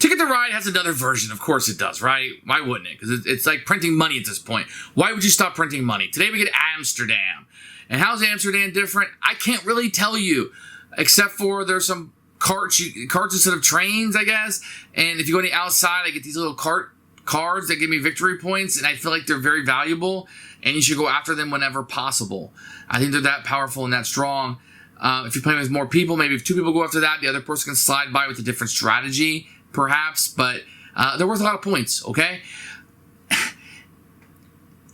Ticket to Ride has another version. Of course it does, right? Why wouldn't it? Because it's like printing money at this point. Why would you stop printing money? Today we get Amsterdam. And how's Amsterdam different? I can't really tell you. Except for there's some carts instead of trains, I guess. And if you go on the outside, I get these little cards that give me victory points. And I feel like they're very valuable. And you should go after them whenever possible. I think they're that powerful and that strong. If you're playing with more people, maybe if 2 people go after that, the other person can slide by with a different strategy, perhaps. But they're worth a lot of points, okay?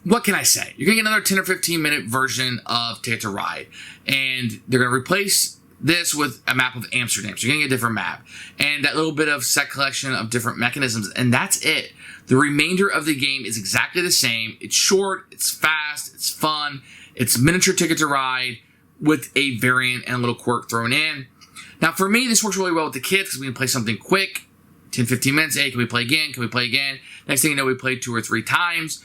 What can I say? You're going to get another 10 or 15 minute version of Ticket to Ride. And they're going to replace this with a map of Amsterdam. So you're going to get a different map. And that little bit of set collection of different mechanisms. And that's it. The remainder of the game is exactly the same. It's short, it's fast, it's fun. It's miniature Ticket to Ride with a variant and a little quirk thrown in. Now, for me, this works really well with the kids because we can play something quick, 10, 15 minutes. Hey, can we play again? Can we play again? Next thing you know, we played 2 or 3 times.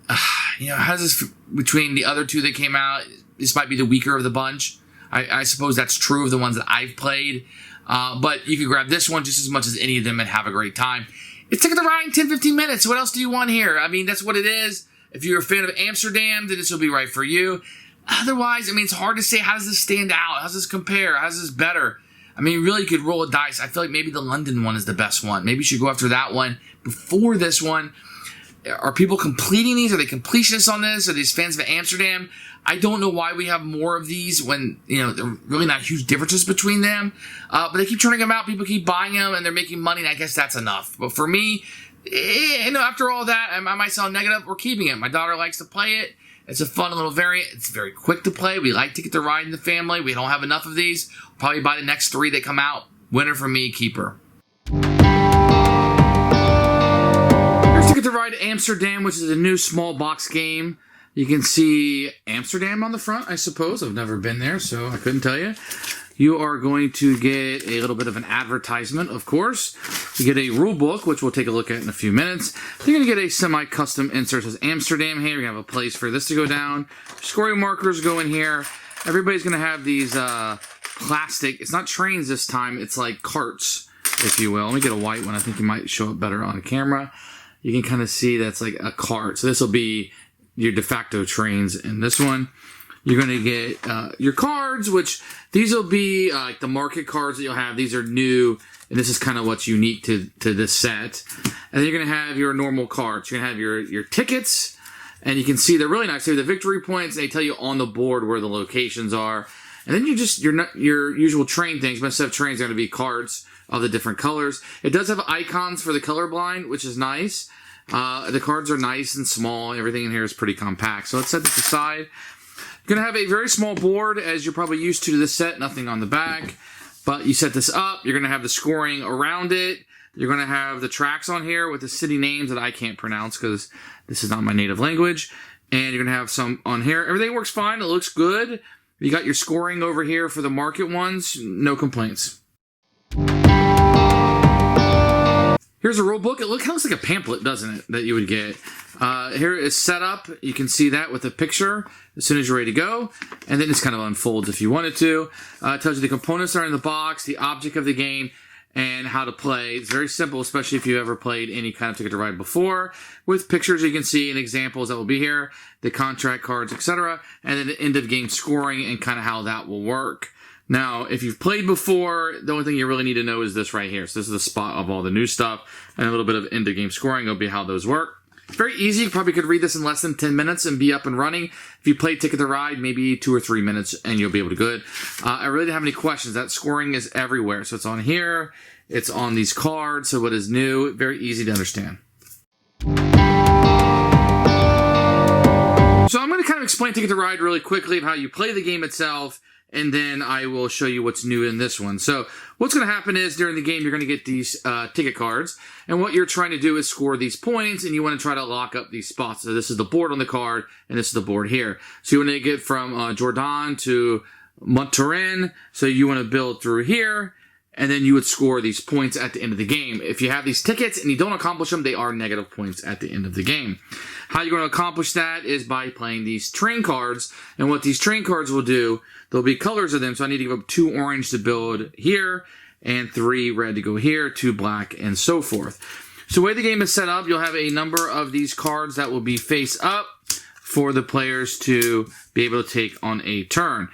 How does this, between the other 2 that came out, this might be the weaker of the bunch. I suppose that's true of the ones that I've played. But you can grab this one just as much as any of them and have a great time. It's Ticket to Ride in 10, 15 minutes. What else do you want here? I mean, that's what it is. If you're a fan of Amsterdam, then this will be right for you. Otherwise, I mean, it's hard to say, how does this stand out? How does this compare? How is this better? I mean, really, you could roll a dice. I feel like maybe the London one is the best one. Maybe you should go after that one before this one. Are people completing these? Are they completionists on this? Are these fans of Amsterdam? I don't know why we have more of these when, there are really not huge differences between them. But they keep turning them out. People keep buying them, and they're making money, and I guess that's enough. But for me, after all that, I might sound negative. We're keeping it. My daughter likes to play it. It's a fun little variant. It's very quick to play. We like to get to ride in the family. We don't have enough of these. Probably buy the next 3 that come out. Winner for me, keeper. Here's Ticket to Ride Amsterdam, which is a new small box game. You can see Amsterdam on the front, I suppose. I've never been there, so I couldn't tell you. You are going to get a little bit of an advertisement, of course. You get a rule book, which we'll take a look at in a few minutes. You're going to get a semi-custom insert that says Amsterdam here. You're going to have a place for this to go down. Scoring markers go in here. Everybody's going to have these plastic, it's not trains this time, it's like carts, if you will. Let me get a white one. I think it might show up better on camera. You can kind of see that's like a cart. So this will be your de facto trains in this one. You're going to get your cards, which these will be like the market cards that you'll have. These are new, and this is kind of what's unique to this set. And then you're going to have your normal cards. You're going to have your tickets, and you can see they're really nice. They have the victory points. They tell you on the board where the locations are. And then your usual train things. But instead of trains, they're going to be cards of the different colors. It does have icons for the colorblind, which is nice. The cards are nice and small. Everything in here is pretty compact. So let's set this aside. You're going to have a very small board, as you're probably used to this set. Nothing on the back. But you set this up. You're going to have the scoring around it. You're going to have the tracks on here with the city names that I can't pronounce because this is not my native language. And you're going to have some on here. Everything works fine. It looks good. You got your scoring over here for the market ones. No complaints. Here's a rule book. It kind of looks like a pamphlet, doesn't it, that you would get. Here is set up. You can see that with a picture as soon as you're ready to go. And then this kind of unfolds if you wanted to. It tells you the components that are in the box, the object of the game, and how to play. It's very simple, especially if you've ever played any kind of Ticket to Ride before. With pictures you can see and examples that will be here, the contract cards, etc. And then the end of game scoring and kind of how that will work. Now, if you've played before, the only thing you really need to know is this right here. So this is the spot of all the new stuff and a little bit of end-of-game scoring will be how those work. Very easy. You probably could read this in less than 10 minutes and be up and running. If you played Ticket to Ride, maybe 2 or 3 minutes and you'll be able to do it. I really didn't have any questions. That scoring is everywhere. So it's on here. It's on these cards. So what is new? Very easy to understand. So I'm going to kind of explain Ticket to Ride really quickly of how you play the game itself. And then I will show you what's new in this one. So what's going to happen is during the game, you're going to get these ticket cards. And what you're trying to do is score these points. And you want to try to lock up these spots. So this is the board on the card. And this is the board here. So you want to get from Jordan to Montaurin. So you want to build through here. And then you would score these points at the end of the game. If you have these tickets and you don't accomplish them, they are negative points at the end of the game. How you're going to accomplish that is by playing these train cards. And what these train cards will do, there'll be colors of them. So I need to give up 2 orange to build here. and 3 red to go here, 2 black, and so forth. So the way the game is set up, you'll have a number of these cards that will be face up for the players to be able to take on a turn.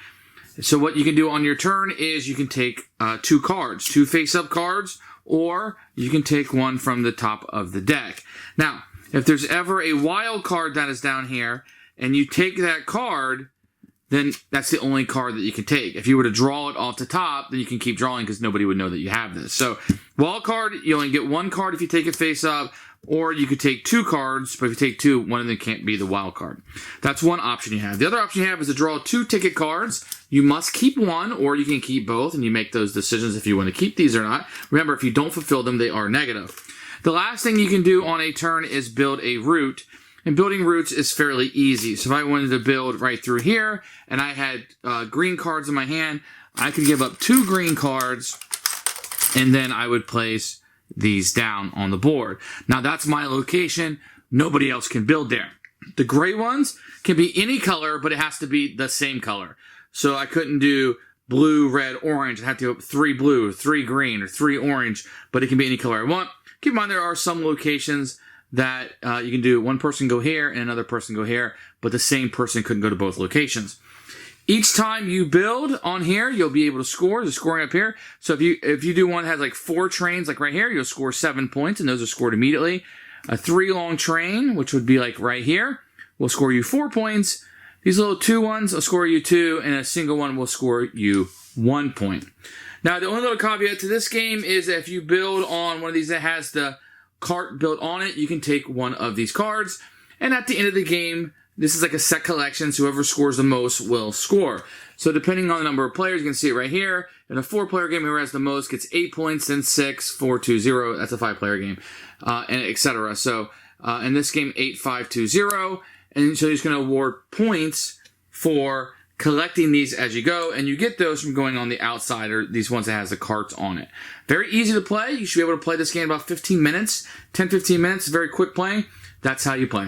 So what you can do on your turn is you can take 2 cards, 2 face-up cards, or you can take one from the top of the deck. Now, if there's ever a wild card that is down here, and you take that card, then that's the only card that you can take. If you were to draw it off the top, then you can keep drawing because nobody would know that you have this. So, wild card, you only get 1 card if you take it face up, or you could take 2 cards, but if you take 2, one of them can't be the wild card. That's one option you have. The other option you have is to draw 2 ticket cards. You must keep one, or you can keep both, and you make those decisions if you want to keep these or not. Remember, if you don't fulfill them, they are negative. The last thing you can do on a turn is build a route. And building routes is fairly easy. So if I wanted to build right through here, and I had green cards in my hand, I could give up 2 green cards, and then I would place these down on the board. Now that's my location. Nobody else can build there. The gray ones can be any color, but it has to be the same color. So I couldn't do blue, red, orange. I have to go 3 blue, 3 green, or 3 orange, but it can be any color I want. Keep in mind there are some locations that you can do one person go here and another person go here, but the same person couldn't go to both locations. Each time you build on here, you'll be able to score. There's scoring up here. So if you do one that has like 4 trains, like right here, you'll score 7 points, and those are scored immediately. A 3 long train, which would be like right here, will score you 4 points. These little 2 ones will score you 2, and a single one will score you 1 point. Now, the only little caveat to this game is that if you build on one of these that has the cart built on it, you can take one of these cards. And at the end of the game, this is like a set collection, so whoever scores the most will score. So depending on the number of players, you can see it right here. In a 4-player game, whoever has the most gets 8 points, then 6, 4, 2, 0. That's a 5-player game, and etc. So in this game, 8, 5, 2, 0. And so you're just going to award points for collecting these as you go, and you get those from going on the outside, or these ones that has the carts on it. Very easy to play. You should be able to play this game in about 15 minutes, 10-15 minutes. Very quick playing. That's how you play.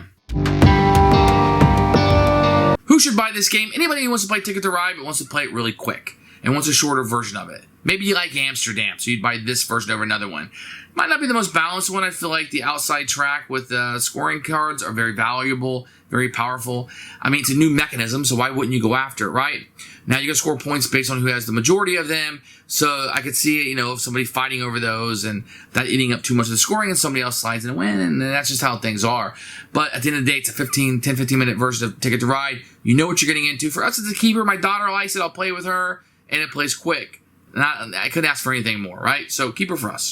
Who should buy this game? Anybody who wants to play Ticket to Ride but wants to play it really quick and wants a shorter version of it. Maybe you like Amsterdam, so you'd buy this version over another one. Might not be the most balanced one. I feel like the outside track with the scoring cards are very valuable, very powerful. I mean, it's a new mechanism, so why wouldn't you go after it, right? Now, you're going to score points based on who has the majority of them, so I could see, if somebody fighting over those and that eating up too much of the scoring and somebody else slides in and win, and that's just how things are. But at the end of the day, it's a 10-15-minute version of Ticket to Ride. You know what you're getting into. For us as a keeper, my daughter likes it. I'll play with her, and it plays quick. I couldn't ask for anything more, right? So, keeper for us.